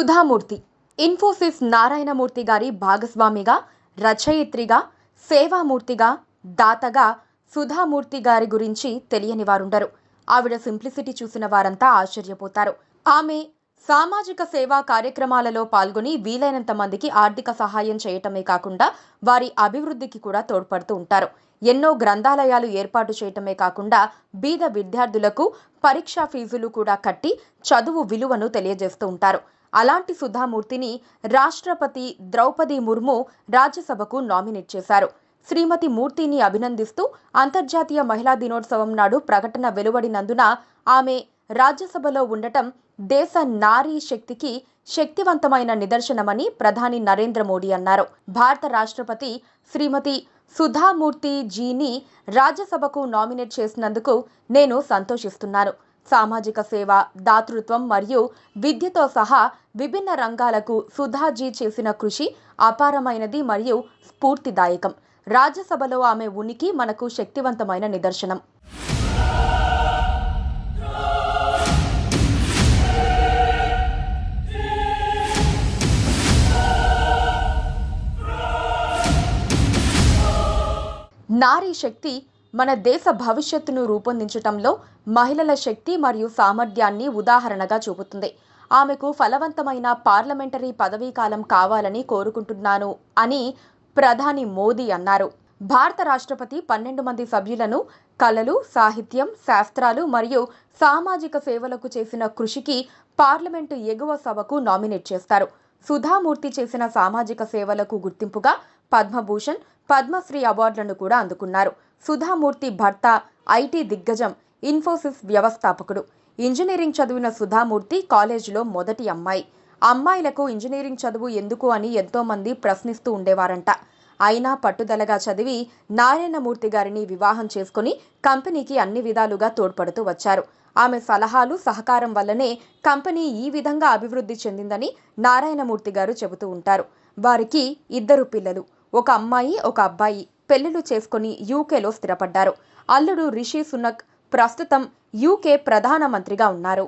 సుధామూర్తి ఇన్ఫోసిస్ నారాయణమూర్తి గారి భాగస్వామిగా, రచయిత్రిగా, సేవామూర్తిగా, దాతగా సుధామూర్తి గారి గురించి తెలియని వారుండరు. ఆవిడ సింప్లిసిటీ చూసిన వారంతా ఆశ్చర్యపోతారు. ఆమె సామాజిక సేవా కార్యక్రమాలలో పాల్గొని వీలైనంత మందికి ఆర్థిక సహాయం చేయటమే కాకుండా వారి అభివృద్ధికి కూడా తోడ్పడుతూ ఉంటారు. ఎన్నో గ్రంథాలయాలు ఏర్పాటు చేయటమే కాకుండా బీద విద్యార్థులకు పరీక్షా ఫీజులు కూడా కట్టి చదువు విలువను తెలియజేస్తూ ఉంటారు. అలాంటి సుధామూర్తిని రాష్ట్రపతి ద్రౌపది ముర్ము రాజ్యసభకు నామినేట్ చేశారు. శ్రీమతి మూర్తిని అభినందిస్తూ అంతర్జాతీయ మహిళా దినోత్సవం నాడు ప్రకటన వెలువడినందున ఆమె రాజ్యసభలో ఉండటం దేశ నారీ శక్తికి శక్తివంతమైన నిదర్శనమని ప్రధాని నరేంద్ర మోడీ అన్నారు. భారత రాష్ట్రపతి శ్రీమతి సుధామూర్తి జీని రాజ్యసభకు నామినేట్ చేసినందుకు నేను సంతోషిస్తున్నాను. సామాజిక సేవ, దాతృత్వం మరియు విద్యతో సహా విభిన్న రంగాలకు సుధాజీ చేసిన కృషి అపారమైనది మరియు స్ఫూర్తిదాయకం. రాజ్యసభలో ఆమె ఉనికి మనకు శక్తివంతమైన నిదర్శనం. నారీ శక్తి మన దేశ భవిష్యత్తును రూపొందించటంలో మహిళల శక్తి మరియు సామర్థ్యాన్ని ఉదాహరణగా చూపుతుంది. ఆమెకు ఫలవంతమైన పార్లమెంటరీ పదవీకాలం కావాలని కోరుకుంటున్నాను అని ప్రధాని మోదీ అన్నారు. భారత రాష్ట్రపతి 12 మంది సభ్యులను కళలు, సాహిత్యం, శాస్త్రాలు మరియు సామాజిక సేవలకు చేసిన కృషికి పార్లమెంటు ఎగువ సభకు నామినేట్ చేస్తారు. సుధామూర్తి చేసిన సామాజిక సేవలకు గుర్తింపుగా పద్మభూషణ్, పద్మశ్రీ అవార్డులను కూడా అందుకున్నారు. సుధామూర్తి భర్త ఐటీ దిగ్గజం ఇన్ఫోసిస్ వ్యవస్థాపకుడు. ఇంజనీరింగ్ చదివిన సుధామూర్తి కాలేజీలో మొదటి అమ్మాయి. అమ్మాయిలకు ఇంజనీరింగ్ చదువు ఎందుకు అని ఎంతో మంది ప్రశ్నిస్తూ ఉండేవారంట. అయినా పట్టుదలగా చదివి నారాయణమూర్తి గారిని వివాహం చేసుకుని కంపెనీకి అన్ని విధాలుగా తోడ్పడుతూ వచ్చారు. ఆమె సలహాలు, సహకారం వల్లనే కంపెనీ ఈ విధంగా అభివృద్ధి చెందిందని నారాయణమూర్తి గారు చెబుతూ ఉంటారు. వారికి 2 పిల్లలు, ఒక అమ్మాయి, ఒక అబ్బాయి. పెళ్లిళ్లు చేసుకుని యూకేలో స్థిరపడ్డారు. అల్లుడు రిషి సునక్ ప్రస్తుతం యూకే ప్రధానమంత్రిగా ఉన్నారు.